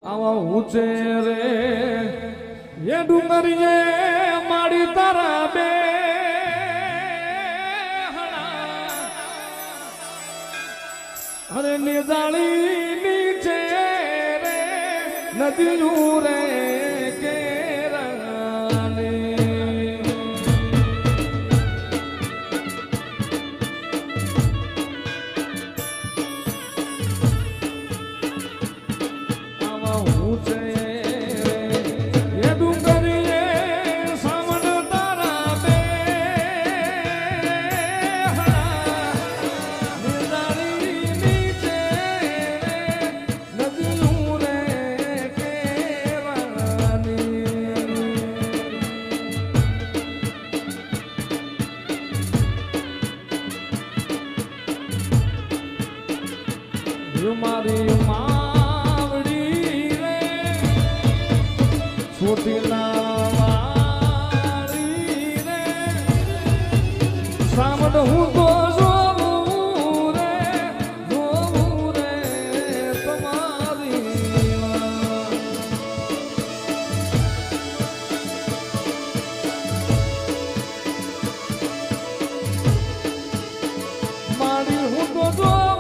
આવા ઊંચે રે એ ડુંગરીએ માડી તારા બે અરે નિજાળી નીચે રે નદીયું રે મારી માવડી રે છોટીલા વાળી રે સામડ હું તો જોવું રે તમારી મારી હું તો જોવું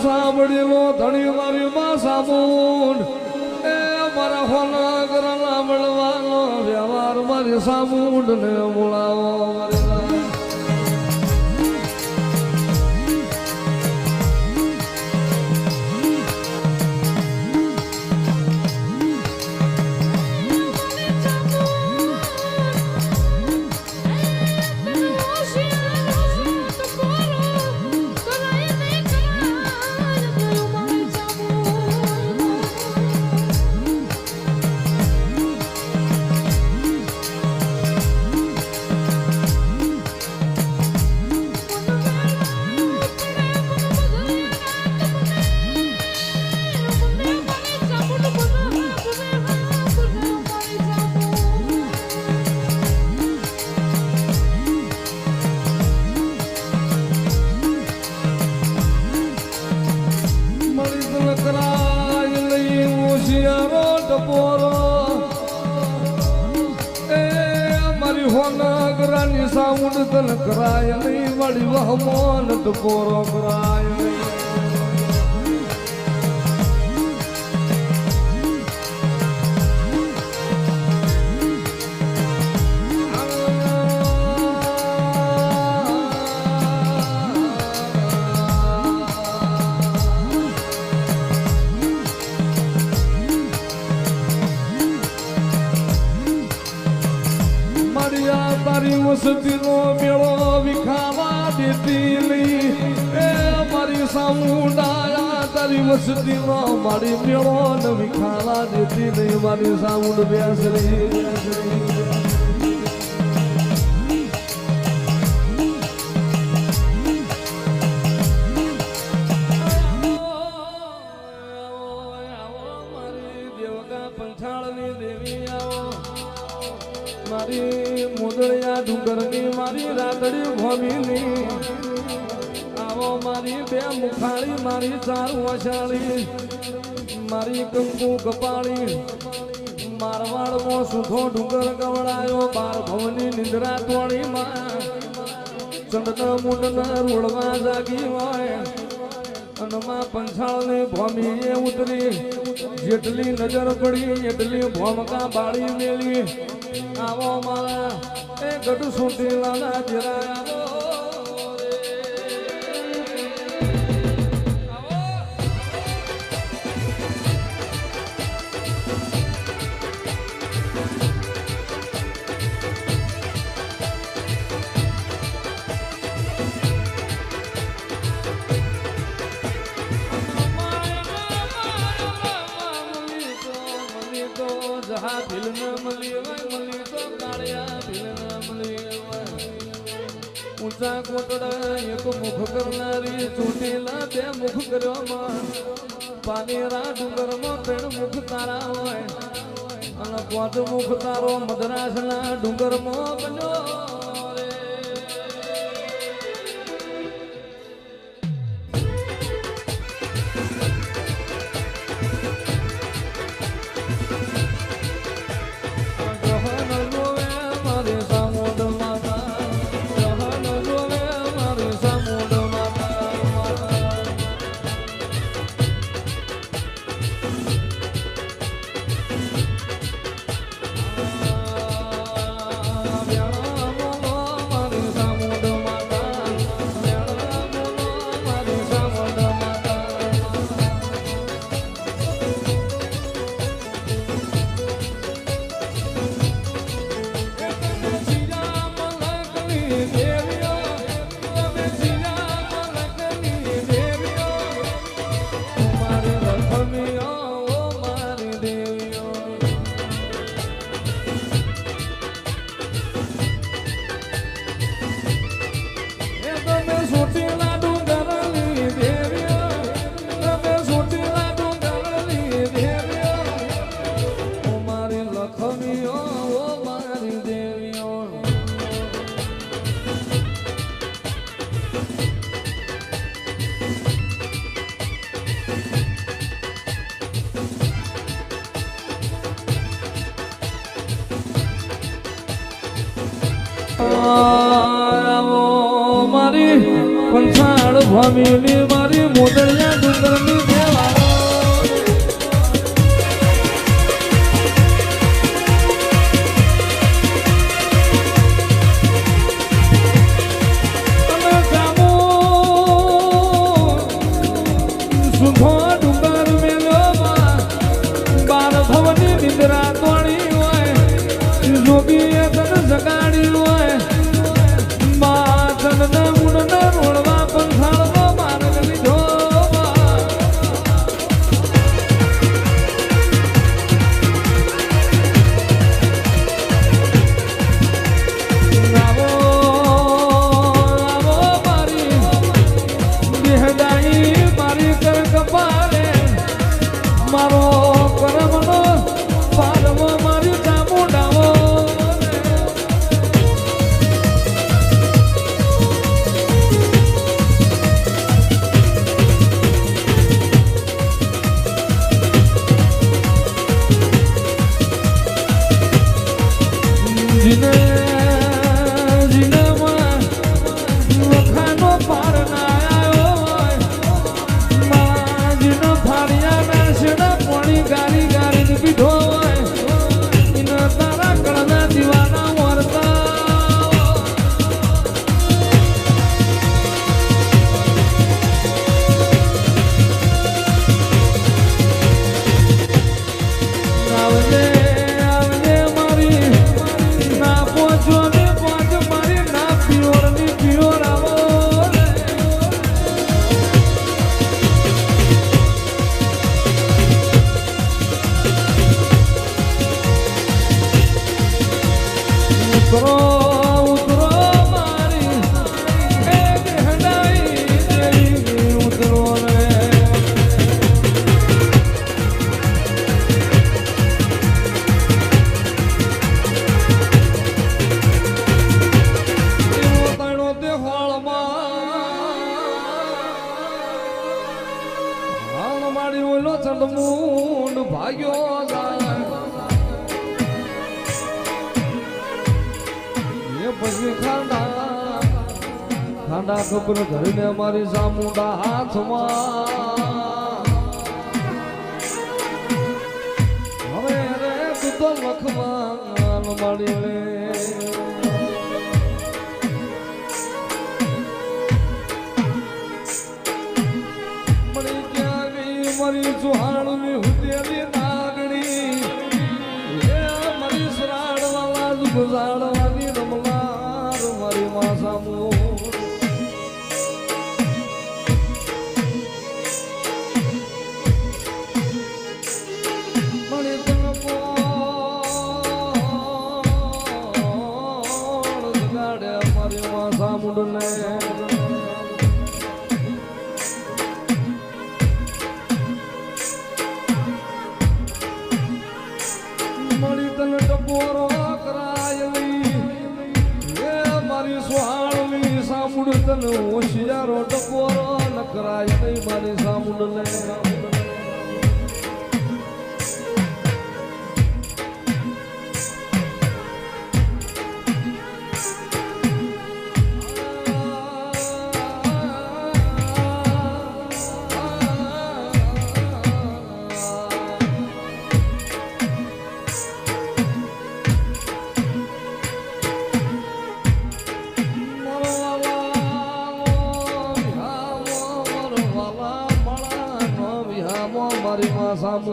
સાંભળેલો ધણી મારી માં સામુંડ એ મારા હોના કરના મળવાનો વ્યવહાર મારી સામુંડ ને બોલાવો હોનગરાની સાઉન્ડ તન કરાય નહીં વળી વહમોન ટપોરો કરાય નહીં તારી વસતીનો મેળો વિખાવા દેતી લઈ એ મારી સામુંડાયા તારી વસતીનો મારી મેળો ન વિખાવા દેતી નહીં મારી સામુંડ બેસરી પંચાળની દેવી આવો મારી મોદળિયા ડુંગરની મારી રાતડી ભમીની આવો મારી બે મુખાળી મારી ચાર વસાળી મારી કંકુ કપાળી મારવાડમાં સુધો ડુંગર ગવડાયો બાર ભવની નિંદ્રા તોડી માં ચંદના મુંડના રોડવા જાગી હોય અનમાં પંચાળને ભમીએ ઉતરી જેટલી નજર પડી એટલી ભોમકા બાળી મેલી આવો મારા એ ગઢ સુટી લાલા જરા જહા દિલ ન મળી મળી તો કાળિયા દિલ ન મળી ઊંચા કોટડા એક મુખ કરનારી ચોટીલા બે મુખ કર્યોમાં પાનેરા ડુંગરમાં ત્રણ મુખ તારા હોય અને પાંચ મુખ તારો મદ્રાસના ડુંગરમાં બન્યો મારી પંચાળ ભમીની મારી મોદળિયા ડુંગરની દેવાળો તમે જામો સુધો ડુંગર મેલોમાં બાર ભવની નિંદ્રા તોડી હોય જોગીએ તને જગાડી હોય માથને મુનને રોડવા પંથાળનો માર્ગ લીધો આવો આવો મારી દેહદાઈ મારી કર કપાલે મારો કરમનો પારવો મારી ચામુંડાવો ભાગ્યો જાય એ પછી ખાંડા ખબર ધરીને મારી સામુંડા હાથમાં હવે રે તું તો લખમાં મારી લે મળી ક્યાં ગઈ મારી સુહાણની હુદેલી નાગણી એ મારી શ્રાડ વાલા ગુજાડવાની રમલાર મારી માં સામુ મળી તને કોણ ગાડે મારી માં સામુડને તને હોશિયારો ટકોરો ન કરાય નહીં મારી સામુંડ લે મારી માં સામુ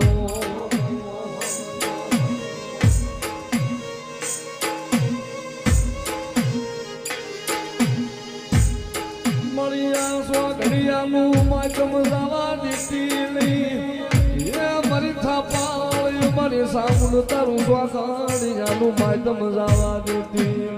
મળ્યા સો ઘડિયાનું માતમ જવા દીધી નહીં એ મારી થાપા મારી સામુ તારું સો ઘડિયાનું માતમ જવા દીધી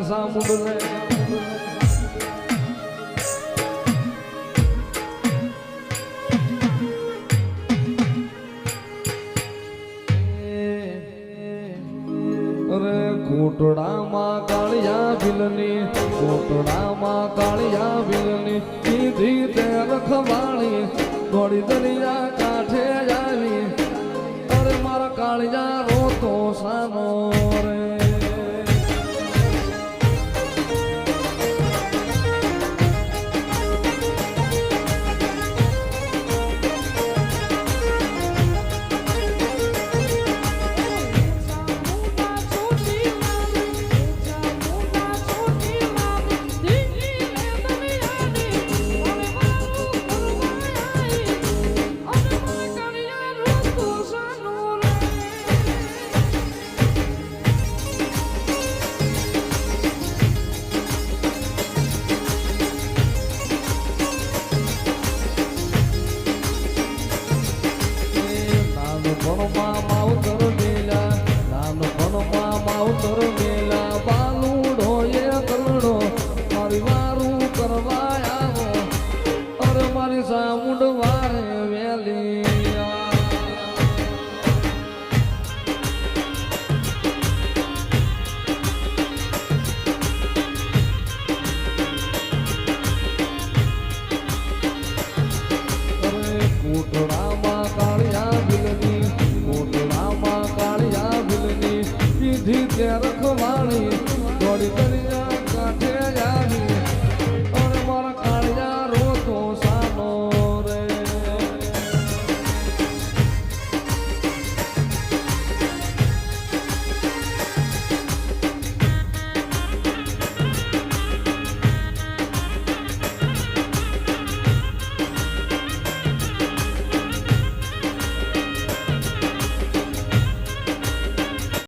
સામુંડ લે અરે કોટડામાં કાળિયા ભીલની કોટડામાં કાળિયા ભીલની કીધી તે રખવાણી દોડી દરિયા કાંઠે આવી અરે મારા કાળિયા રોતો સાનો રે